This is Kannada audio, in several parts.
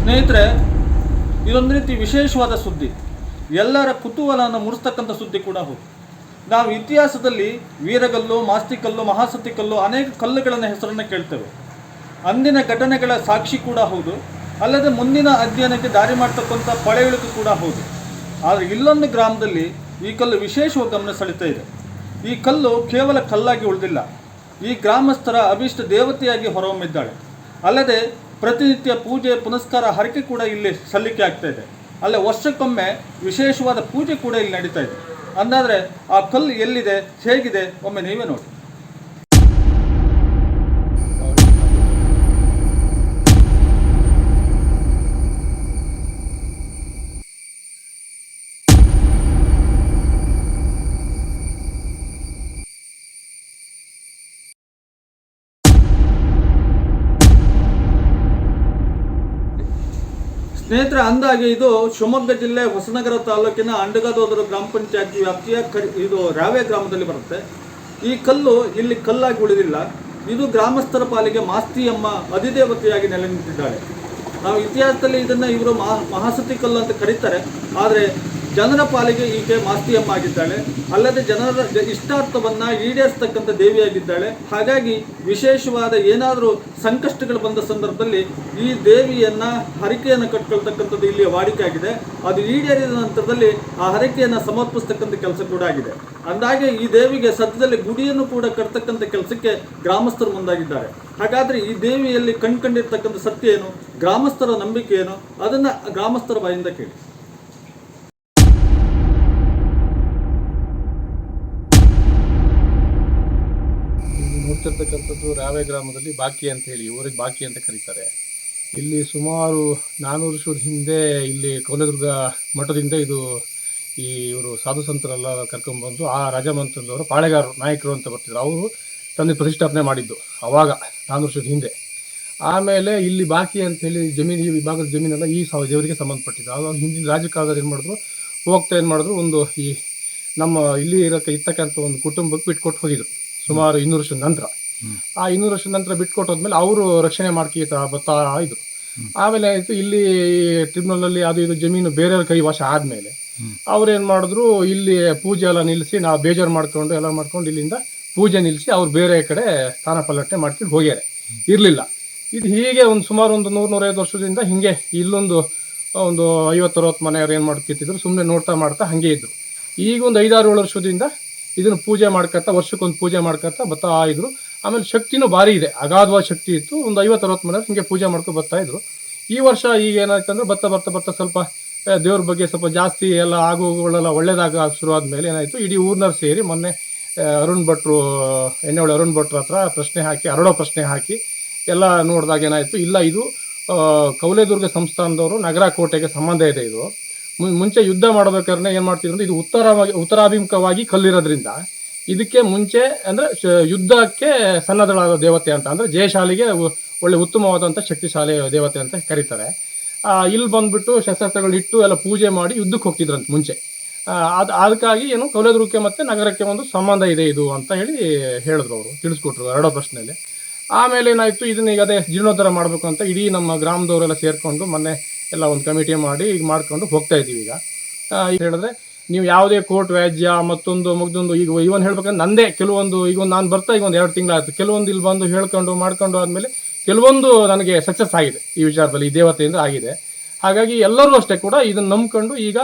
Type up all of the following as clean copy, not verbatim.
ಸ್ನೇಹಿತರೆ, ಇದೊಂದು ರೀತಿ ವಿಶೇಷವಾದ ಸುದ್ದಿ, ಎಲ್ಲರ ಕುತೂಹಲವನ್ನು ಮೂಡಿಸ್ತಕ್ಕಂಥ ಸುದ್ದಿ ಕೂಡ ಹೌದು. ನಾವು ಇತಿಹಾಸದಲ್ಲಿ ವೀರಗಲ್ಲು, ಮಾಸ್ತಿಕಲ್ಲು, ಮಹಾಸತಿಕಲ್ಲು ಅನೇಕ ಕಲ್ಲುಗಳನ್ನು ಹೆಸರನ್ನು ಕೇಳ್ತೇವೆ. ಅಂದಿನ ಘಟನೆಗಳ ಸಾಕ್ಷಿ ಕೂಡ ಹೌದು, ಅಲ್ಲದೆ ಮುಂದಿನ ಅಧ್ಯಯನಕ್ಕೆ ದಾರಿ ಮಾಡ್ತಕ್ಕಂಥ ಪಳೆಯುಳಿಕೆ ಕೂಡ ಹೌದು. ಆದರೆ ಇಲ್ಲೊಂದು ಗ್ರಾಮದಲ್ಲಿ ಈ ಕಲ್ಲು ವಿಶೇಷವಾಗಿ ಗಮನ ಸೆಳೀತಾ ಇದೆ. ಈ ಕಲ್ಲು ಕೇವಲ ಕಲ್ಲಾಗಿ ಉಳಿದಿಲ್ಲ, ಈ ಗ್ರಾಮಸ್ಥರ ಅಭಿಷ್ಟ ದೇವತೆಯಾಗಿ ಹೊರಹೊಮ್ಮಿದ್ದಾಳೆ. ಅಲ್ಲದೆ ಪ್ರತಿನಿತ್ಯ ಪೂಜೆ ಪುನಸ್ಕಾರ ಹರಕೆ ಕೂಡ ಇಲ್ಲಿ ಸಲ್ಲಿಕೆ ಆಗ್ತಾ ಇದೆ. ಅಲ್ಲೇ ವರ್ಷಕ್ಕೊಮ್ಮೆ ವಿಶೇಷವಾದ ಪೂಜೆ ಕೂಡ ಇಲ್ಲಿ ನಡೀತಾ ಇದೆ. ಅಂದಾದರೆ ಆ ಕಲ್ಲು ಎಲ್ಲಿದೆ, ಹೇಗಿದೆ, ಒಮ್ಮೆ ನೀವೇ ನೋಡಿ. ಸ್ನೇಹಿತರೆ, ಅಂದಾಗೆ ಇದು ಶಿವಮೊಗ್ಗ ಜಿಲ್ಲೆ ಹೊಸನಗರ ತಾಲೂಕಿನ ಅಂಡಗದೋದರ ಗ್ರಾಮ ಪಂಚಾಯತಿ ವ್ಯಾಪ್ತಿಯ ಇದು ರಾವೆ ಗ್ರಾಮದಲ್ಲಿ ಬರುತ್ತೆ. ಈ ಕಲ್ಲು ಇಲ್ಲಿ ಕಲ್ಲಾಗಿ ಉಳಿದಿಲ್ಲ, ಇದು ಗ್ರಾಮಸ್ಥರ ಪಾಲಿಗೆ ಮಾಸ್ತಿಯಮ್ಮ ಅಧಿದೇವತೆಯಾಗಿ ನೆಲೆ ನಿಂತಿದ್ದಾಳೆ. ನಾವು ಇತಿಹಾಸದಲ್ಲಿ ಇದನ್ನು ಇವರು ಮಹಾಸತಿ ಕಲ್ಲು ಅಂತ ಕರೀತಾರೆ, ಆದರೆ ಜನರ ಪಾಲಿಗೆ ಈಕೆ ಮಾಸ್ತಿಯಮ್ಮ ಆಗಿದ್ದಾಳೆ. ಅಲ್ಲದೆ ಜನರ ಇಷ್ಟಾರ್ಥವನ್ನು ಈಡೇರಿಸ್ತಕ್ಕಂಥ ದೇವಿಯಾಗಿದ್ದಾಳೆ. ಹಾಗಾಗಿ ವಿಶೇಷವಾದ ಏನಾದರೂ ಸಂಕಷ್ಟಗಳು ಬಂದ ಸಂದರ್ಭದಲ್ಲಿ ಈ ದೇವಿಯನ್ನು ಹರಕೆಯನ್ನು ಕಟ್ಕೊಳ್ತಕ್ಕಂಥದ್ದು ಇಲ್ಲಿ ವಾಡಿಕೆ ಆಗಿದೆ. ಅದು ಈಡೇರಿದ ನಂತರದಲ್ಲಿ ಆ ಹರಕೆಯನ್ನು ಸಮರ್ಪಿಸ್ತಕ್ಕಂಥ ಕೆಲಸ ಕೂಡ ಆಗಿದೆ. ಅಂದಾಗೆ ಈ ದೇವಿಗೆ ಸದ್ಯದಲ್ಲಿ ಗುಡಿಯನ್ನು ಕೂಡ ಕಟ್ತಕ್ಕಂಥ ಕೆಲಸಕ್ಕೆ ಗ್ರಾಮಸ್ಥರು ಮುಂದಾಗಿದ್ದಾರೆ. ಹಾಗಾದರೆ ಈ ದೇವಿಯಲ್ಲಿ ಕಂಡಿರ್ತಕ್ಕಂಥ ಸತ್ಯ ಏನು, ಗ್ರಾಮಸ್ಥರ ನಂಬಿಕೆ ಏನು, ಅದನ್ನು ಗ್ರಾಮಸ್ಥರ ಬಾಯಿಂದ ಕೇಳಿ. ನೋಡ್ತಿರ್ತಕ್ಕಂಥದ್ದು ರಾವೆ ಗ್ರಾಮದಲ್ಲಿ ಬಾಕಿ ಅಂತ ಹೇಳಿ, ಊರಿಗೆ ಬಾಕಿ ಅಂತ ಕರೀತಾರೆ. ಇಲ್ಲಿ ಸುಮಾರು 400 ವರ್ಷದ ಹಿಂದೆ ಇಲ್ಲಿ ಕೌಲದುರ್ಗ ಮಠದಿಂದ ಇವರು ಸಾಧು ಸಂತರೆಲ್ಲ ಕರ್ಕೊಂಡ್ಬಂದು ಆ ರಾಜಮಂತ್ರದವರು ಪಾಳೆಗಾರರು ನಾಯಕರು ಅಂತ ಬರ್ತಿದ್ರು, ಅವರು ತಂದೆ ಪ್ರತಿಷ್ಠಾಪನೆ ಮಾಡಿದ್ದು ಅವಾಗ 400 ವರ್ಷದ ಹಿಂದೆ. ಆಮೇಲೆ ಇಲ್ಲಿ ಬಾಕಿ ಅಂತೇಳಿ ಜಮೀನು, ಈ ವಿಭಾಗದ ಜಮೀನೆಲ್ಲ ಈ ದೇವರಿಗೆ ಸಂಬಂಧಪಟ್ಟಿದ್ದು. ಆವಾಗ ಹಿಂದಿನ ರಾಜಕಾಲದಲ್ಲಿ ಏನು ಮಾಡಿದ್ರು, ಏನು ಮಾಡಿದ್ರು, ಒಂದು ಈ ನಮ್ಮ ಇಲ್ಲಿ ಇರ್ತಕ್ಕಂಥ ಒಂದು ಕುಟುಂಬಕ್ಕೆ ಬಿಟ್ಕೊಟ್ಟು ಹೋಗಿದ್ರು ಸುಮಾರು 200 ವರ್ಷದ ನಂತರ. ಆ 200 ವರ್ಷದ ನಂತರ ಬಿಟ್ಕೊಟ್ಟೋದ್ಮೇಲೆ ಅವರು ರಕ್ಷಣೆ ಬರ್ತಾ ಇದ್ರು. ಆಮೇಲೆ ಆಯಿತು, ಇಲ್ಲಿ ಟ್ರಿಬ್ಯುನಲಲ್ಲಿ ಅದು ಇದು ಜಮೀನು ಬೇರೆಯವ್ರ ಕೈವಶ ಆದಮೇಲೆ ಅವ್ರು ಏನು ಮಾಡಿದ್ರು, ಇಲ್ಲಿ ಪೂಜೆ ಎಲ್ಲ ನಿಲ್ಲಿಸಿ, ನಾವು ಬೇಜಾರು ಮಾಡ್ಕೊಂಡು ಎಲ್ಲ ಮಾಡ್ಕೊಂಡು ಇಲ್ಲಿಂದ ಪೂಜೆ ನಿಲ್ಲಿಸಿ ಅವ್ರು ಬೇರೆ ಕಡೆ ಸ್ಥಾನ ಪಲ್ಲಟನೆ ಮಾಡ್ಕೊಂಡು ಹೋಗ್ಯಾರೆ, ಇರಲಿಲ್ಲ. ಇದು ಹೀಗೆ ಒಂದು ಸುಮಾರು ಒಂದು 100-150 ವರ್ಷದಿಂದ ಹಿಂಗೆ ಇಲ್ಲೊಂದು 50-60 ಮನೆಯವ್ರು ಏನು ಮಾಡ್ತಿದ್ರು, ಸುಮ್ಮನೆ ನೋಡ್ತಾ ಮಾಡ್ತಾ ಹಾಗೆ ಇದ್ರು. ಈಗ ಒಂದು 5-6 ವರ್ಷದಿಂದ ಇದನ್ನು ಪೂಜೆ ಮಾಡ್ಕೊತಾ, ವರ್ಷಕ್ಕೊಂದು ಪೂಜೆ ಮಾಡ್ಕೊತಾ ಬರ್ತಾ ಇದ್ರು. ಆಮೇಲೆ ಶಕ್ತಿನೂ ಭಾರಿ ಇದೆ, ಅಗಾಧವಾದ ಶಕ್ತಿ ಇತ್ತು. ಒಂದು 50-60 ಮನೆಯವ್ರು ಹಿಂಗೆ ಪೂಜೆ ಮಾಡ್ಕೊಂಡು ಬರ್ತಾ ಇದ್ರು. ಈ ವರ್ಷ ಈಗ ಏನಾಯ್ತು ಅಂದರೆ ಬರ್ತಾ ಸ್ವಲ್ಪ ದೇವ್ರ ಬಗ್ಗೆ ಸ್ವಲ್ಪ ಜಾಸ್ತಿ ಎಲ್ಲ ಆಗುಗಳೆಲ್ಲ ಒಳ್ಳೇದಾಗ ಶುರುವಾದ ಮೇಲೆ ಏನಾಯಿತು, ಇಡೀ ಊರಿನವ್ರು ಸೇರಿ ಮೊನ್ನೆ ಅರುಣ್ ಭಟ್ರು ಎಣ್ಣೆಹೊಳೆ ಅರುಣ್ ಭಟ್ರ ಹತ್ರ ಹರಡೋ ಪ್ರಶ್ನೆ ಹಾಕಿ ಎಲ್ಲ ನೋಡಿದಾಗ ಏನಾಯಿತು, ಇಲ್ಲ ಇದು ಕೌಲೇದುರ್ಗ ಸಂಸ್ಥಾನದವರು ನಗರ ಕೋಟೆಗೆ ಸಂಬಂಧ ಇದೆ. ಇದು ಮುಂಚೆ ಯುದ್ಧ ಮಾಡಬೇಕಾದ್ರೆ ಏನು ಮಾಡ್ತಿದ್ರು ಅಂದರೆ, ಇದು ಉತ್ತರಾಭಿಮುಖವಾಗಿ ಕಲ್ಲಿರೋದ್ರಿಂದ ಇದಕ್ಕೆ ಮುಂಚೆ ಅಂದರೆ ಯುದ್ಧಕ್ಕೆ ಸನ್ನದ್ಧಳಾದ ದೇವತೆ ಅಂತ, ಅಂದರೆ ಜಯಶಾಲಿಗೆ ಒಳ್ಳೆ ಉತ್ತಮವಾದಂಥ ಶಕ್ತಿಶಾಲಿ ದೇವತೆ ಅಂತ ಕರೀತಾರೆ. ಇಲ್ಲಿ ಬಂದುಬಿಟ್ಟು ಶಸ್ತ್ರಾಸ್ತ್ರಗಳು ಇಟ್ಟು ಎಲ್ಲ ಪೂಜೆ ಮಾಡಿ ಯುದ್ಧಕ್ಕೆ ಹೋಗ್ತಿದ್ರಂತೆ ಮುಂಚೆ. ಅದಕ್ಕಾಗಿ ಏನು ಕೌಲೇದುರ್ಗಕ್ಕೆ ಮತ್ತು ನಗರಕ್ಕೆ ಒಂದು ಸಂಬಂಧ ಇದೆ ಇದು ಅಂತ ಹೇಳಿದ್ರು, ಅವರು ತಿಳಿಸ್ಕೊಟ್ರು ಎರಡೋ ಪ್ರಶ್ನೆಯಲ್ಲಿ. ಆಮೇಲೆ ಏನಾಯಿತು, ಇದನ್ನ ಈಗ ಅದೇ ಜೀರ್ಣೋದ್ಧಾರ ಮಾಡಬೇಕು ಅಂತ ಇಡೀ ನಮ್ಮ ಗ್ರಾಮದವರೆಲ್ಲ ಸೇರಿಕೊಂಡು ಮೊನ್ನೆ ಎಲ್ಲ ಒಂದು ಕಮಿಟಿ ಮಾಡಿ ಈಗ ಮಾಡ್ಕೊಂಡು ಹೋಗ್ತಾ ಇದ್ದೀವಿ. ಈಗ ಹೇಳಿದ್ರೆ ನೀವು ಯಾವುದೇ ಕೋರ್ಟ್ ವ್ಯಾಜ್ಯ ಮತ್ತೊಂದು ಈಗ ಇವನ್ ಹೇಳ್ಬೇಕಂದ್ರೆ ನಂದೇ ಕೆಲವೊಂದು ಈಗ ನಾನು ಬರ್ತಾ ಈಗ ಒಂದು 2 ತಿಂಗಳಾಯ್ತು, ಕೆಲವೊಂದು ಇಲ್ಲಿ ಬಂದು ಮಾಡ್ಕೊಂಡು ಆದಮೇಲೆ ಕೆಲವೊಂದು ನನಗೆ ಸಕ್ಸಸ್ ಆಗಿದೆ ಈ ವಿಚಾರದಲ್ಲಿ, ಈ ದೇವತೆಯಿಂದ ಆಗಿದೆ. ಹಾಗಾಗಿ ಎಲ್ಲರೂ ಅಷ್ಟೇ ಕೂಡ ಇದನ್ನು ನಂಬ್ಕೊಂಡು ಈಗ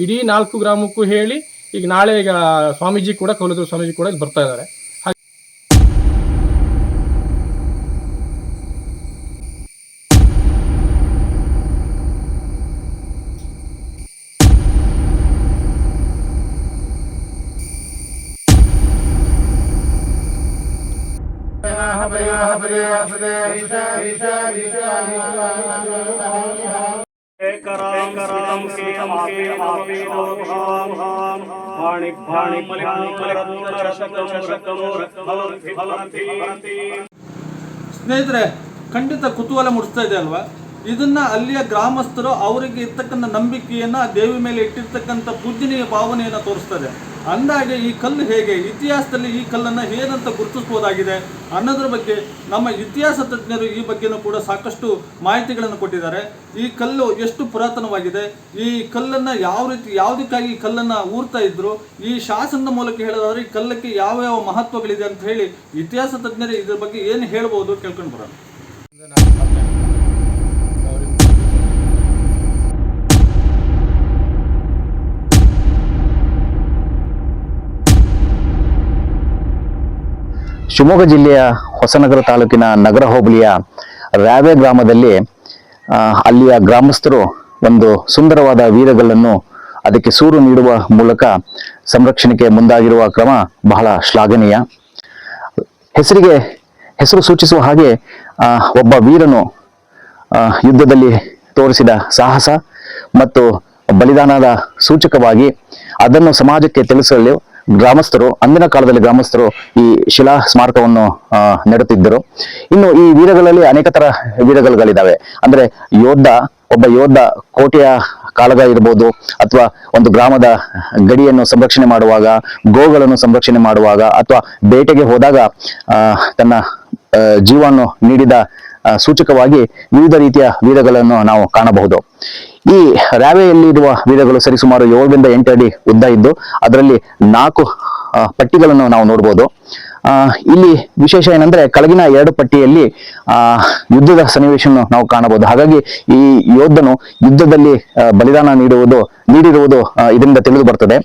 ಇಡೀ 4 ಗ್ರಾಮಕ್ಕೂ ಹೇಳಿ ಈಗ ನಾಳೆ ಈಗ ಸ್ವಾಮೀಜಿ ಕೂಡ ಕೌಲೇದುರ್ಗ ಸ್ವಾಮೀಜಿ ಕೂಡ ಇಲ್ಲಿ ಬರ್ತಾ ಇದ್ದಾರೆ. ಸ್ನೇಹಿತರೆ, ಖಂಡಿತ ಕುತೂಹಲ ಮೂಡಿಸ್ತಾ ಇದೆ ಅಲ್ವಾ. ಇದನ್ನ ಅಲ್ಲಿಯ ಗ್ರಾಮಸ್ಥರು ಅವರಿಗೆ ಇರ್ತಕ್ಕಂಥ ನಂಬಿಕೆಯನ್ನ ದೇವಿ ಮೇಲೆ ಇಟ್ಟಿರ್ತಕ್ಕಂಥ ಪೂಜನೀಯ ಭಾವನೆಯನ್ನು ತೋರಿಸ್ತದೆ. ಅಂದಾಗೆ ಈ ಕಲ್ಲು ಹೇಗೆ ಇತಿಹಾಸದಲ್ಲಿ ಈ ಕಲ್ಲನ್ನು ಏನಂತ ಗುರುತಿಸ್ಬೋದಾಗಿದೆ ಅನ್ನೋದ್ರ ಬಗ್ಗೆ ನಮ್ಮ ಇತಿಹಾಸ ತಜ್ಞರು ಈ ಬಗ್ಗೆನೂ ಕೂಡ ಸಾಕಷ್ಟು ಮಾಹಿತಿಗಳನ್ನು ಕೊಟ್ಟಿದ್ದಾರೆ. ಈ ಕಲ್ಲು ಎಷ್ಟು ಪುರಾತನವಾಗಿದೆ, ಈ ಕಲ್ಲನ್ನು ಯಾವ ರೀತಿ ಯಾವುದಕ್ಕಾಗಿ ಈ ಕಲ್ಲನ್ನು ಊರ್ತಾ ಇದ್ರು, ಈ ಶಾಸನದ ಮೂಲಕ ಹೇಳೋದಾದ್ರೆ ಈ ಕಲ್ಲಕ್ಕೆ ಯಾವ ಯಾವ ಮಹತ್ವಗಳಿದೆ ಅಂತ ಹೇಳಿ ಇತಿಹಾಸ ತಜ್ಞರು ಇದ್ರ ಬಗ್ಗೆ ಏನು ಹೇಳ್ಬೋದು ಕೇಳ್ಕೊಂಡು ಬರೋಣ. ಶಿವಮೊಗ್ಗ ಜಿಲ್ಲೆಯ ಹೊಸನಗರ ತಾಲೂಕಿನ ನಗರ ಹೋಬಳಿಯ ರಾವೆ ಗ್ರಾಮದಲ್ಲಿ ಅಲ್ಲಿಯ ಗ್ರಾಮಸ್ಥರು ಒಂದು ಸುಂದರವಾದ ವೀರಗಲ್ಲನ್ನು ಅದಕ್ಕೆ ಸೂರು ನೀಡುವ ಮೂಲಕ ಸಂರಕ್ಷಣೆಗೆ ಮುಂದಾಗಿರುವ ಕ್ರಮ ಬಹಳ ಶ್ಲಾಘನೀಯ. ಹೆಸರು ಸೂಚಿಸುವ ಹಾಗೆ ಒಬ್ಬ ವೀರನು ಯುದ್ಧದಲ್ಲಿ ತೋರಿಸಿದ ಸಾಹಸ ಮತ್ತು ಬಲಿದಾನದ ಸೂಚಕವಾಗಿ ಅದನ್ನು ಸಮಾಜಕ್ಕೆ ತಿಳಿಸಲು ಅಂದಿನ ಕಾಲದಲ್ಲಿ ಗ್ರಾಮಸ್ಥರು ಈ ಶಿಲಾ ಸ್ಮಾರಕವನ್ನು ನೆಡುತ್ತಿದ್ದರು. ಇನ್ನು ಈ ವೀರಗಳಲ್ಲಿ ಅನೇಕ ತರ ವೀರಗಲ್ಲುಗಳಿದ್ದಾವೆ. ಅಂದ್ರೆ ಒಬ್ಬ ಯೋಧ ಕೋಟೆಯ ಕಾಳಗ ಇರ್ಬೋದು, ಅಥವಾ ಒಂದು ಗ್ರಾಮದ ಗಡಿಯನ್ನು ಸಂರಕ್ಷಣೆ ಮಾಡುವಾಗ, ಗೋಗಳನ್ನು ಸಂರಕ್ಷಣೆ ಮಾಡುವಾಗ, ಅಥವಾ ಬೇಟೆಗೆ ಹೋದಾಗ ತನ್ನ ಜೀವವನ್ನು ನೀಡಿದ ಸೂಚಕವಾಗಿ ವಿವಿಧ ರೀತಿಯ ವೀರಗಳನ್ನು ನಾವು ಕಾಣಬಹುದು. ಈ ರಾವೆಯಲ್ಲಿರುವ ವೀರಗಳು ಸರಿಸುಮಾರು 7 ರಿಂದ 8 ಅಡಿ ಉದ್ದ ಇದ್ದು ಅದರಲ್ಲಿ 4 ಪಟ್ಟಿಗಳನ್ನು ನಾವು ನೋಡಬಹುದು. ಇಲ್ಲಿ ವಿಶೇಷ ಏನಂದ್ರೆ ಕೆಳಗಿನ 2 ಪಟ್ಟಿಯಲ್ಲಿ ಯುದ್ಧದ ಸನ್ನಿವೇಶವನ್ನು ನಾವು ಕಾಣಬಹುದು. ಹಾಗಾಗಿ ಈ ಯೋಧನು ಯುದ್ಧದಲ್ಲಿ ಬಲಿದಾನ ನೀಡಿರುವುದು ಇದರಿಂದ ತಿಳಿದು ಬರ್ತದೆ.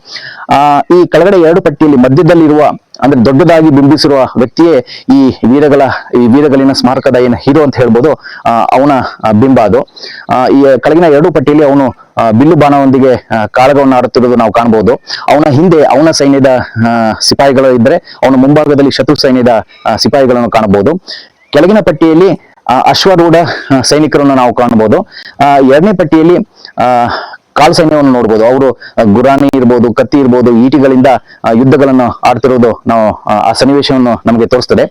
ಈ ಕೆಳಗಡೆ 2 ಪಟ್ಟಿಯಲ್ಲಿ ಮಧ್ಯದಲ್ಲಿರುವ ಅಂದ್ರೆ ದೊಡ್ಡದಾಗಿ ಬಿಂಬಿಸಿರುವ ವ್ಯಕ್ತಿಯೇ ಈ ವೀರಗಲ್ಲಿನ ಸ್ಮಾರಕದ ಏನು ಹೀರೋ ಅಂತ ಹೇಳ್ಬೋದು, ಅವನ ಬಿಂಬ ಅದು. ಈ ಕೆಳಗಿನ 2 ಪಟ್ಟಿಯಲ್ಲಿ ಅವನು ಬಿಲ್ಲು ಬಾಣವೊಂದಿಗೆ ಕಾಳಗವನ್ನು ಆಡುತ್ತಿರುವುದು ನಾವು ಕಾಣಬಹುದು. ಅವನ ಹಿಂದೆ ಅವನ ಸೈನ್ಯದ ಸಿಪಾಯಿಗಳು ಇದ್ದರೆ ಅವನ ಮುಂಭಾಗದಲ್ಲಿ ಶತ್ರು ಸೈನ್ಯದ ಸಿಪಾಯಿಗಳನ್ನು ಕಾಣಬಹುದು. ಕೆಳಗಿನ ಪಟ್ಟಿಯಲ್ಲಿ ಅಶ್ವಾರೂಢ ಸೈನಿಕರನ್ನು ನಾವು ಕಾಣಬಹುದು. 2ನೇ ಪಟ್ಟಿಯಲ್ಲಿ ಕಾಳು ಸೈನ್ಯವನ್ನು ನೋಡ್ಬೋದು. ಅವರು ಗುರಾಣಿ ಇರ್ಬೋದು, ಕತ್ತಿ ಇರ್ಬೋದು, ಈಟಿಗಳಿಂದ ಯುದ್ಧಗಳನ್ನು ಆಡ್ತಿರೋದು ನಾವು ಆ ಸನ್ನಿವೇಶವನ್ನು ನಮಗೆ ತೋರಿಸ್ತದೆ.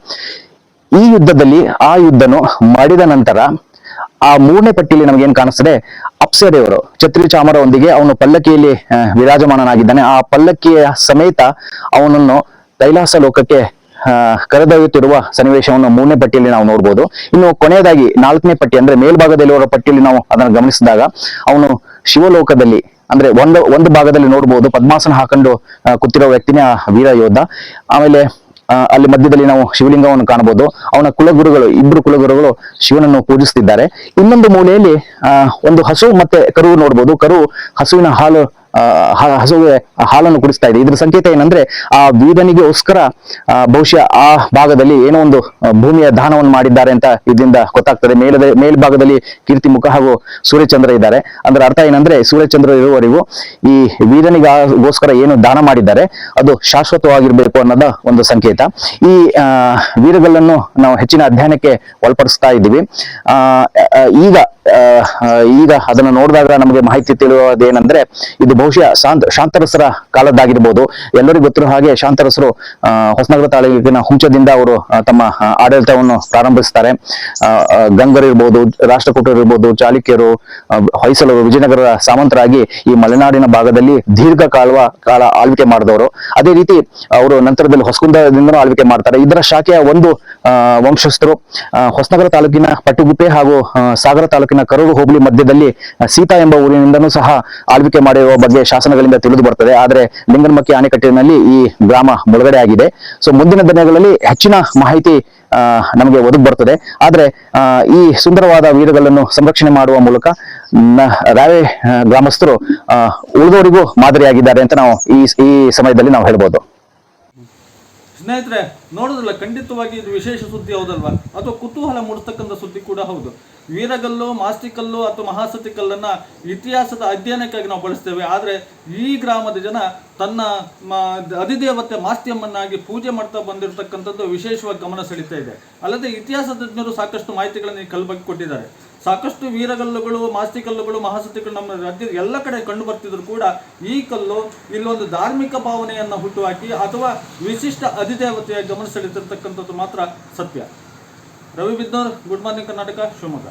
ಈ ಯುದ್ಧದಲ್ಲಿ ಆ ಯುದ್ಧನು ಮಾಡಿದ ನಂತರ ಆ 3ನೇ ಪಟ್ಟಿಯಲ್ಲಿ ನಮ್ಗೆ ಏನ್ ಕಾಣಿಸ್ತದೆ, ಅಪ್ಸರೆಯವರು ಛತ್ರಿ ಚಾಮರದೊಂದಿಗೆ ಅವನು ಪಲ್ಲಕ್ಕಿಯಲ್ಲಿ ವಿರಾಜಮಾನನಾಗಿದ್ದಾನೆ. ಆ ಪಲ್ಲಕ್ಕಿಯ ಸಮೇತ ಅವನನ್ನು ಕೈಲಾಸ ಲೋಕಕ್ಕೆ ಕರೆದೊಯ್ಯುತ್ತಿರುವ ಸನ್ನಿವೇಶವನ್ನು 3ನೇ ಪಟ್ಟಿಯಲ್ಲಿ ನಾವು ನೋಡ್ಬೋದು. ಇನ್ನು ಕೊನೆಯದಾಗಿ 4ನೇ ಪಟ್ಟಿ ಅಂದ್ರೆ ಮೇಲ್ಭಾಗದಲ್ಲಿರುವ ಪಟ್ಟಿಯಲ್ಲಿ ನಾವು ಅದನ್ನು ಗಮನಿಸಿದಾಗ ಅವನು ಶಿವಲೋಕದಲ್ಲಿ ಅಂದ್ರೆ ಒಂದು ಭಾಗದಲ್ಲಿ ನೋಡ್ಬೋದು ಪದ್ಮಾಸನ ಹಾಕೊಂಡು ಕೂತಿರೋ ವ್ಯಕ್ತಿನೇ ಆ ವೀರ ಯೋಧ. ಆಮೇಲೆ ಅಲ್ಲಿ ಮಧ್ಯದಲ್ಲಿ ನಾವು ಶಿವಲಿಂಗವನ್ನು ಕಾಣಬಹುದು. ಅವನ ಇಬ್ಬರು ಕುಲಗುರುಗಳು ಶಿವನನ್ನು ಪೂಜಿಸುತ್ತಿದ್ದಾರೆ. ಇನ್ನೊಂದು ಮೂಲೆಯಲ್ಲಿ ಒಂದು ಹಸು ಮತ್ತೆ ಕರು ನೋಡ್ಬೋದು. ಕರು ಹಸುವಿನ ಹಸುವಿಗೆ ಹಾಲನ್ನು ಕುಡಿಸ್ತಾ ಇದೆ. ಇದ್ರ ಸಂಕೇತ ಏನಂದ್ರೆ ಆ ವೀರನಿಗೋಸ್ಕರ ಬಹುಶಃ ಆ ಭಾಗದಲ್ಲಿ ಏನೋ ಒಂದು ಭೂಮಿಯ ದಾನವನ್ನು ಮಾಡಿದ್ದಾರೆ ಅಂತ ಇದರಿಂದ ಗೊತ್ತಾಗ್ತದೆ. ಮೇಲ್ಭಾಗದಲ್ಲಿ ಕೀರ್ತಿ ಮುಖ ಹಾಗೂ ಸೂರ್ಯಚಂದ್ರ ಇದ್ದಾರೆ. ಅಂದ್ರೆ ಅರ್ಥ ಏನಂದ್ರೆ ಸೂರ್ಯಚಂದ್ರ ಇರುವವರೆಗೂ ಈ ವೀರನಿಗೋಸ್ಕರ ಏನು ದಾನ ಮಾಡಿದ್ದಾರೆ ಅದು ಶಾಶ್ವತವಾಗಿರ್ಬೇಕು ಅನ್ನೋದ ಒಂದು ಸಂಕೇತ. ಈ ವೀರಗಲ್ಲನ್ನು ನಾವು ಹೆಚ್ಚಿನ ಅಧ್ಯಯನಕ್ಕೆ ಒಳಪಡಿಸ್ತಾ ಇದ್ದೀವಿ. ಈಗ ಅದನ್ನು ನೋಡಿದಾಗ ನಮಗೆ ಮಾಹಿತಿ ತಿಳಿಯೋದೇನೆಂದ್ರೆ ಇದು ಬಹುಶಃ ಶಾಂತರಸರ ಕಾಲದ್ದಾಗಿರ್ಬೋದು. ಎಲ್ಲರಿಗೂ ಗೊತ್ತಿರೋ ಹಾಗೆ ಶಾಂತರಸರು ಹೊಸನಗರ ತಾಲೂಕಿನ ಹುಂಚದಿಂದ ಅವರು ತಮ್ಮ ಆಡಳಿತವನ್ನು ಪ್ರಾರಂಭಿಸ್ತಾರೆ. ಗಂಗರು ಇರ್ಬೋದು, ರಾಷ್ಟ್ರಕೂಟರು ಇರ್ಬೋದು, ಚಾಲುಕ್ಯರು, ಹೊಯ್ಸಳರು, ವಿಜಯನಗರ ಸಾಮಂತರಾಗಿ ಈ ಮಲೆನಾಡಿನ ಭಾಗದಲ್ಲಿ ದೀರ್ಘ ಕಾಲ ಆಳ್ವಿಕೆ ಮಾಡಿದವರು. ಅದೇ ರೀತಿ ಅವರು ನಂತರದಲ್ಲಿ ಹೊಸಗುಂದದಿಂದನೂ ಆಳ್ವಿಕೆ ಮಾಡ್ತಾರೆ. ಇದರ ಶಾಖೆಯ ಒಂದು ವಂಶಸ್ಥರು ಹೊಸನಗರ ತಾಲೂಕಿನ ಪಟ್ಟುಗುಪ್ಪೆ ಹಾಗೂ ಸಾಗರ ತಾಲೂಕಿನ ಕರೂರು ಹೋಬಳಿ ಮಧ್ಯದಲ್ಲಿ ಸೀತಾ ಎಂಬ ಊರಿನಿಂದನೂ ಸಹ ಆಳ್ವಿಕೆ ಮಾಡಿರುವ ಬಗ್ಗೆ ಶಾಸನಗಳಿಂದ ತಿಳಿದು ಬರ್ತದೆ. ಆದ್ರೆ ಲಿಂಗನಮಕ್ಕಿ ಅಣೆಕಟ್ಟಿನಲ್ಲಿ ಈ ಗ್ರಾಮ ಮುಳುಗಡೆ ಆಗಿದೆ. ಸೊ ಮುಂದಿನ ದಿನಗಳಲ್ಲಿ ಹೆಚ್ಚಿನ ಮಾಹಿತಿ ನಮಗೆ ಒದಗಿ ಬರ್ತದೆ. ಆದ್ರೆ ಈ ಸುಂದರವಾದ ವೀರಗಲ್ಲನ್ನು ಸಂರಕ್ಷಣೆ ಮಾಡುವ ಮೂಲಕ ರಾವೆ ಗ್ರಾಮಸ್ಥರು ಉಳಿದವರಿಗೂ ಮಾದರಿಯಾಗಿದ್ದಾರೆ ಅಂತ ನಾವು ಈ ಸಮಯದಲ್ಲಿ ನಾವು ಹೇಳ್ಬೋದು. ಸ್ನೇಹಿತರೆ, ನೋಡೋದಿಲ್ಲ, ಖಂಡಿತವಾಗಿ ಇದು ವಿಶೇಷ ಸುದ್ದಿ ಹೌದಲ್ವಾ, ಅಥವಾ ಕುತೂಹಲ ಮೂಡಿಸ್ತಕ್ಕಂಥ ಸುದ್ದಿ ಕೂಡ ಹೌದು. ವೀರಗಲ್ಲು, ಮಾಸ್ತಿಕಲ್ಲು ಅಥವಾ ಮಹಾಸತಿ ಕಲ್ಲನ್ನು ಇತಿಹಾಸದ ಅಧ್ಯಯನಕ್ಕಾಗಿ ನಾವು ಬಳಸ್ತೇವೆ. ಆದರೆ ಈ ಗ್ರಾಮದ ಜನ ತನ್ನ ಅಧಿದೇವತೆ ಮಾಸ್ತಿಯಮ್ಮನ್ನಾಗಿ ಪೂಜೆ ಮಾಡ್ತಾ ಬಂದಿರತಕ್ಕಂಥದ್ದು ವಿಶೇಷವಾಗಿ ಗಮನ ಸೆಳೀತಾ ಇದೆ. ಅಲ್ಲದೆ ಇತಿಹಾಸ ತಜ್ಞರು ಸಾಕಷ್ಟು ಮಾಹಿತಿಗಳನ್ನು ಈ ಕಲ್ಲು ಬಗ್ಗೆ ಕೊಟ್ಟಿದ್ದಾರೆ. ಸಾಕಷ್ಟು ವೀರಗಲ್ಲುಗಳು, ಮಾಸ್ತಿಕಲ್ಲುಗಳು, ಮಹಾಸತಿಗಳು ನಮ್ಮ ರಾಜ್ಯದ ಎಲ್ಲ ಕಡೆ ಕಂಡು ಬರ್ತಿದ್ರು ಕೂಡ ಈ ಕಲ್ಲು ಇಲ್ಲೊಂದು ಧಾರ್ಮಿಕ ಭಾವನೆಯನ್ನು ಹುಟ್ಟುಹಾಕಿ ಅಥವಾ ವಿಶಿಷ್ಟ ಅಧಿದೇವತೆಯಾಗಿ ಗಮನ ಸೆಳೀತಿರ್ತಕ್ಕಂಥದ್ದು ಮಾತ್ರ ಸತ್ಯ. Ravi Bidnur, good morning Karnataka, Shivamogga.